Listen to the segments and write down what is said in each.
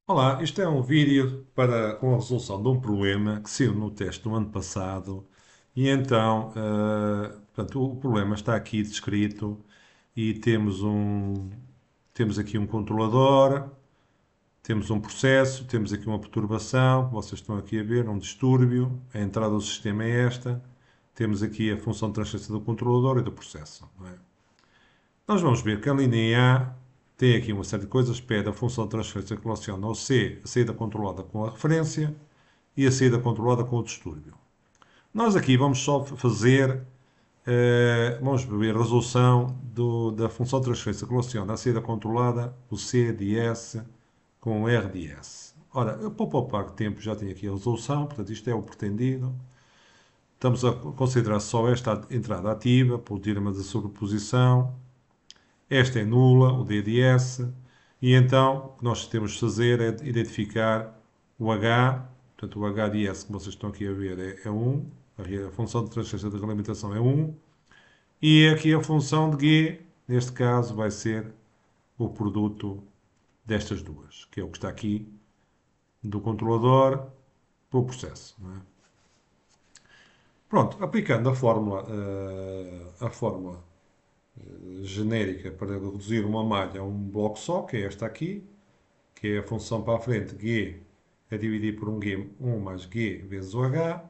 Olá, isto é um vídeo com a resolução de um problema que saiu no teste do ano passado e então, portanto, o problema está aqui descrito e temos aqui um controlador, temos um processo, temos aqui uma perturbação, que vocês estão aqui a ver, um distúrbio, a entrada do sistema é esta, temos aqui a função de transferência do controlador e do processo, não é? Nós vamos ver que a linha A tem aqui uma série de coisas, pede a função de transferência que relaciona ao C, a saída controlada com a referência e a saída controlada com o distúrbio. Nós aqui vamos só fazer, vamos ver a resolução da função de transferência que relaciona a saída controlada, o C de S, com o R de S. Ora, eu para poupar tempo já tenho aqui a resolução, portanto isto é o pretendido. Estamos a considerar só esta entrada ativa, pelo teorema da sobreposição. Esta é nula, o D de S, e então o que nós temos de fazer é identificar o H, portanto o H de S que vocês estão aqui a ver é 1, a função de transferência de realimentação é 1, e aqui a função de G, neste caso, vai ser o produto destas duas, que é o que está aqui do controlador para o processo. Não é? Pronto, aplicando a fórmula genérica para reduzir uma malha a um bloco só, que é esta aqui, que é a função para a frente G é dividir por um mais G vezes o H,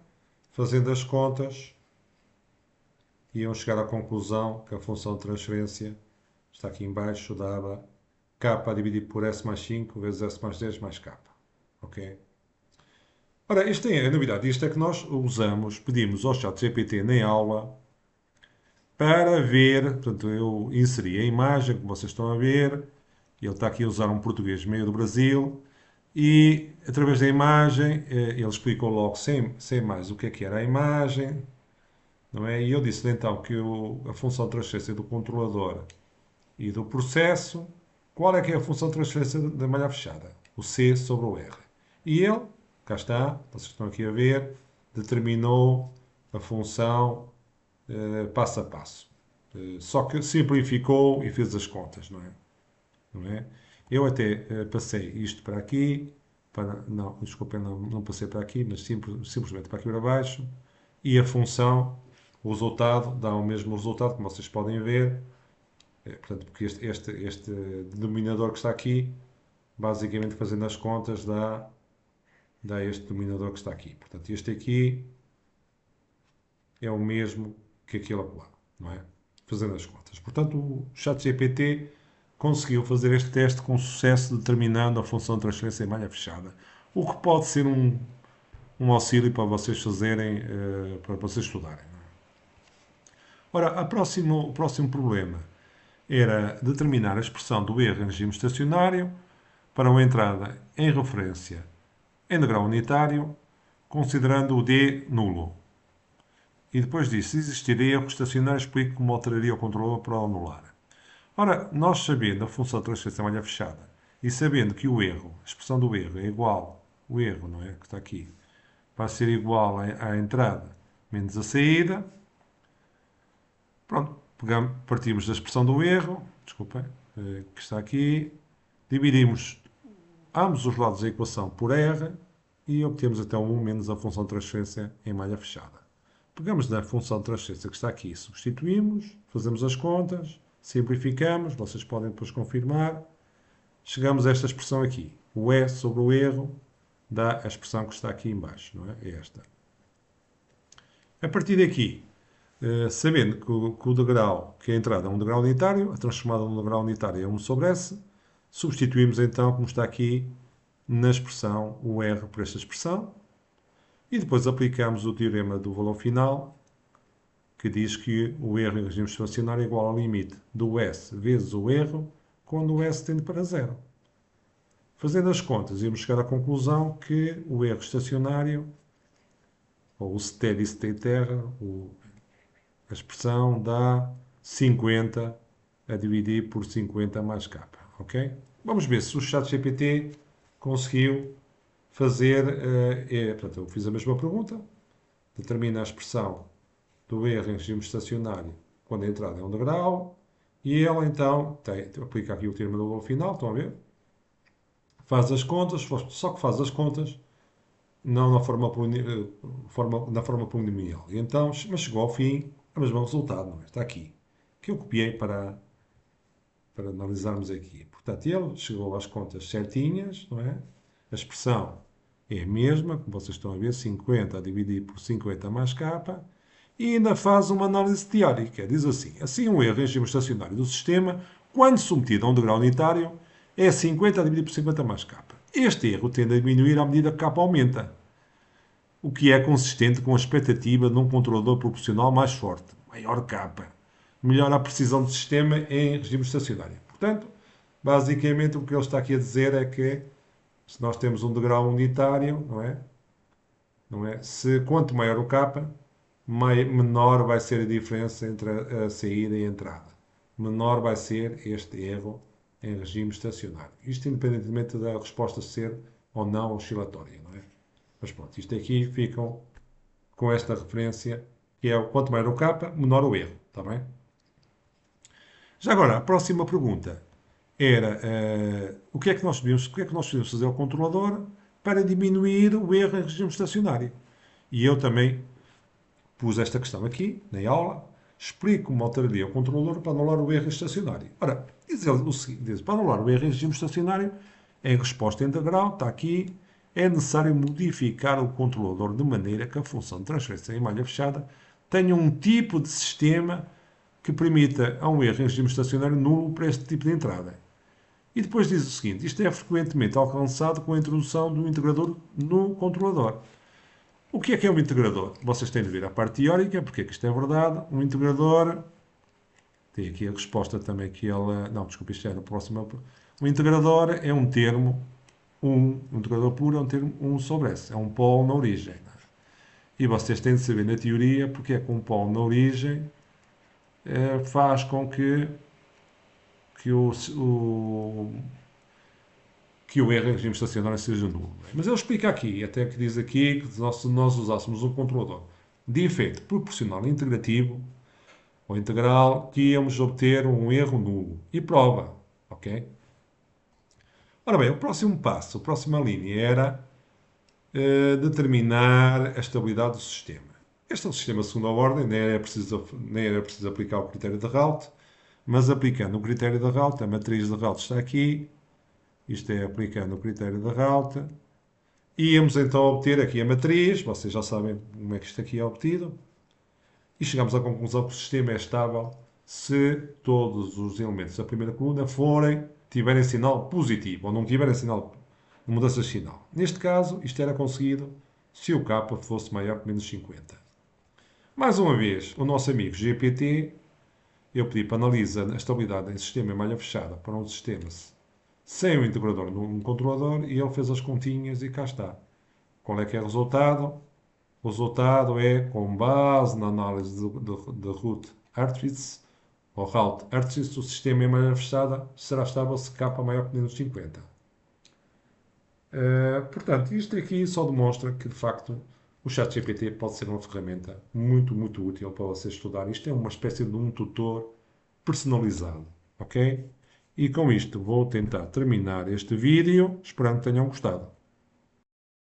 fazendo as contas, iam chegar à conclusão que a função de transferência está aqui em baixo, dava K a dividir por S mais 5 vezes S mais 10 mais K. Ok? Ora, a novidade disto é que nós pedimos ao chat GPT na aula para ver, portanto, eu inseri a imagem, como vocês estão a ver, ele está aqui a usar um português meio do Brasil, e através da imagem, ele explicou logo sem mais o que era a imagem, não é? E eu disse-lhe então que a função de transferência do controlador e do processo, qual é que é a função de transferência da malha fechada? O C sobre o R. E ele, cá está, vocês estão aqui a ver, determinou a função passo a passo. Só que simplificou e fez as contas, não é? Não é? Eu até passei isto para aqui, não, desculpem, não passei para aqui, mas simplesmente para aqui para baixo, e a função, o resultado, dá o mesmo resultado, como vocês podem ver, portanto, porque este denominador que está aqui, basicamente fazendo as contas, dá este denominador que está aqui. Portanto, este aqui é o mesmo que aquele lá, não é? Fazendo as contas. Portanto, o ChatGPT conseguiu fazer este teste com sucesso, determinando a função de transferência em malha fechada. O que pode ser um auxílio para vocês fazerem, para vocês estudarem. Ora, o próximo problema era determinar a expressão do erro em regime estacionário para uma entrada em referência em degrau unitário, considerando o D nulo. E depois disso, se existir erro estacionário, explique como alteraria o controlador para o anular. Ora, nós sabendo a função de transferência malha fechada e sabendo que o erro, a expressão do erro é igual, o erro, não é? Que está aqui, vai ser igual à entrada menos a saída. Pronto, partimos da expressão do erro, desculpem, que está aqui, dividimos ambos os lados da equação por R e obtemos até 1 menos a função de transferência em malha fechada. Pegamos na função de transferência que está aqui, substituímos, fazemos as contas, simplificamos, vocês podem depois confirmar, chegamos a esta expressão aqui. O E sobre o erro dá a expressão que está aqui em baixo, não é? É esta. A partir daqui, sabendo que o degrau, que a entrada é um degrau unitário, a transformada num degrau unitário é 1 sobre S, substituímos então, como está aqui, na expressão o R por esta expressão, e depois aplicamos o teorema do valor final, que diz que o erro em regime estacionário é igual ao limite do S vezes o erro, quando o S tende para zero. Fazendo as contas, íamos chegar à conclusão que o erro estacionário, ou o steady state error, a expressão dá 50 a dividir por 50 mais k. Ok? Vamos ver se o ChatGPT conseguiu fazer. Portanto, eu fiz a mesma pergunta, determina a expressão do erro em regime estacionário quando a entrada é um degrau, e ela então aplica aqui o termo do valor final, estão a ver? faz as contas, só que faz as contas não na forma, na forma polinomial. E então, mas chegou ao fim, o mesmo resultado, não é? Está aqui, que eu copiei para analisarmos aqui. Portanto, ele chegou às contas certinhas, não é? A expressão é a mesma, como vocês estão a ver, 50 a dividir por 50 mais k, e ainda faz uma análise teórica. Diz assim um erro em regime estacionário do sistema, quando submetido a um degrau unitário, é 50 a dividir por 50 mais k. Este erro tende a diminuir à medida que k aumenta, o que é consistente com a expectativa de um controlador proporcional mais forte, maior k. Melhora a precisão do sistema em regime estacionário. Portanto, basicamente o que ele está aqui a dizer é que se nós temos um degrau unitário, não é? Se quanto maior o k, menor vai ser a diferença entre a saída e a entrada. Menor vai ser este erro em regime estacionário. Isto independentemente da resposta ser ou não oscilatória, não é? Mas pronto, isto aqui ficam com esta referência, que é quanto maior o k, menor o erro, está bem? Já agora, a próxima pergunta era o que é que nós podemos fazer ao controlador para diminuir o erro em regime estacionário? E eu também pus esta questão aqui, na aula, explico como alteraria o controlador para anular o erro estacionário. Ora, diz ele o seguinte, para anular o erro em regime estacionário, em resposta integral, está aqui, é necessário modificar o controlador de maneira que a função de transferência em malha fechada tenha um tipo de sistema que permita a um erro em regime estacionário nulo para este tipo de entrada. E depois diz o seguinte, isto é frequentemente alcançado com a introdução do integrador no controlador. O que é um integrador? Vocês têm de ver a parte teórica, porque é que isto é verdade. Um integrador, tem aqui a resposta também que ele... Não, desculpa, isto é no próximo... Um integrador é um termo, um integrador puro é um termo 1 sobre S, é um polo na origem. E vocês têm de saber na teoria porque é que um polo na origem faz com que o erro em regime estacionário seja nulo. Mas ele explica aqui, até que diz aqui que se nós usássemos um controlador de efeito proporcional integrativo ou integral, que íamos obter um erro nulo. E prova, ok? Ora bem, o próximo passo, a próxima linha era determinar a estabilidade do sistema. Este é um sistema de segunda ordem, nem era preciso aplicar o critério de Rault, mas aplicando o critério de Rault, a matriz de Rault está aqui, isto é aplicando o critério de Rault, íamos então obter aqui a matriz, vocês já sabem como é que isto aqui é obtido, e chegamos à conclusão que o sistema é estável se todos os elementos da primeira coluna tiverem sinal positivo, ou não tiverem sinal de mudança de sinal. Neste caso, isto era conseguido se o k fosse maior que menos 50. Mais uma vez, o nosso amigo GPT, eu pedi para analisar a estabilidade em sistema em malha fechada para um sistema sem o integrador num controlador e ele fez as continhas e cá está. Qual é que é o resultado? O resultado é, com base na análise de Rault-Hartwig, ou Rault-Hartwig, o sistema em malha fechada será estável se k maior que menos 50. Portanto, isto aqui só demonstra que, de facto, o ChatGPT pode ser uma ferramenta muito, muito útil para você estudar. Isto é uma espécie de um tutor personalizado, ok? E com isto vou tentar terminar este vídeo, esperando que tenham gostado.